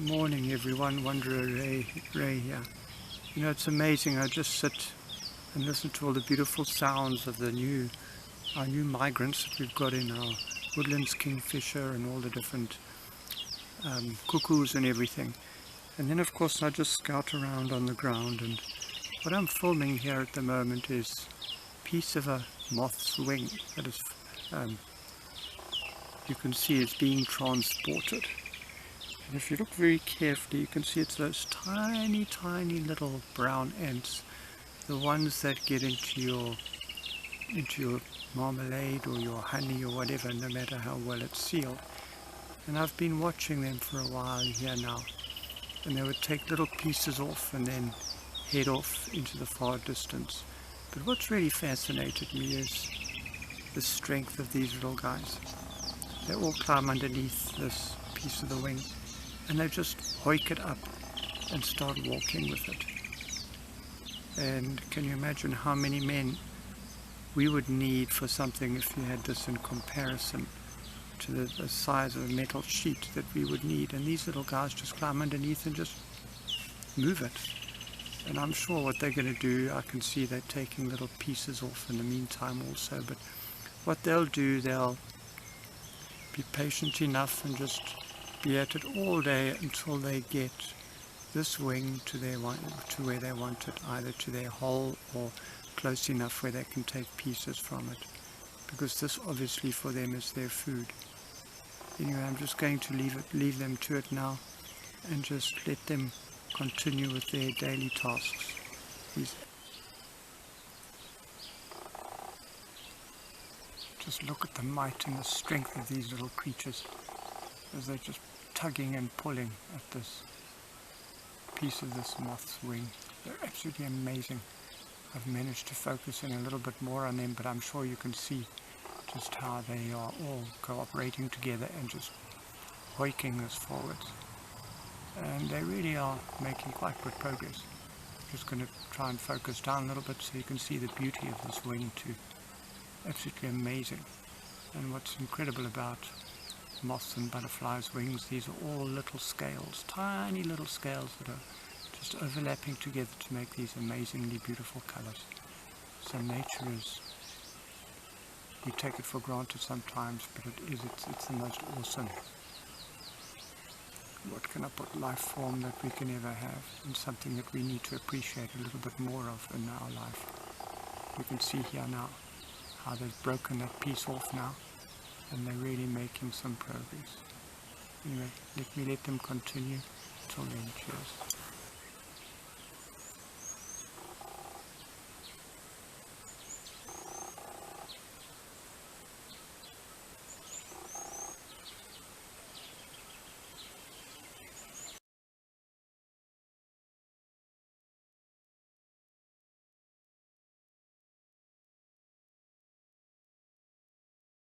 Morning everyone, Wanderer Ray here. You know, it's amazing. I just sit and listen to all the beautiful sounds of our new migrants that we've got in our woodlands, kingfisher and all the different cuckoos and everything. And then of course I just scout around on the ground, and what I'm filming here at the moment is a piece of a moth's wing that is, you can see it's being transported. And if you look very carefully, you can see it's those tiny little brown ants, the ones that get into your marmalade or your honey or whatever, no matter how well it's sealed. And I've been watching them for a while here now, and they would take little pieces off and then head off into the far distance. But what's really fascinated me is the strength of these little guys. They all climb underneath this piece of the wing, and they just hoik it up and start walking with it. And can you imagine how many men we would need for something if you had this in comparison to the size of a metal sheet that we would need? And these little guys just climb underneath and just move it. And I'm sure what they're going to do, I can see they're taking little pieces off in the meantime also, but what they'll do, they'll be patient enough and just be at it all day until they get this wing to where they want it, either to their hole or close enough where they can take pieces from it, because this obviously for them is their food. Anyway, I'm just going to leave them to it now and just let them continue with their daily tasks. Just look at the might and the strength of these little creatures as they're just tugging and pulling at this piece of this moth's wing. They're absolutely amazing. I've managed to focus in a little bit more on them, but I'm sure you can see just how they are all cooperating together and just hoiking this forwards. And they really are making quite good progress. Just going to try and focus down a little bit so you can see the beauty of this wing too. Absolutely amazing. And what's incredible about moths and butterflies' wings, these are all little scales, tiny little scales that are just overlapping together to make these amazingly beautiful colors. So nature is, we take it for granted sometimes, but it's the most awesome. What can I put, life form that we can ever have, and something that we need to appreciate a little bit more of in our life. You can see here now how they've broken that piece off now, and they're really making some progress. Anyway, let them continue. Till then, cheers.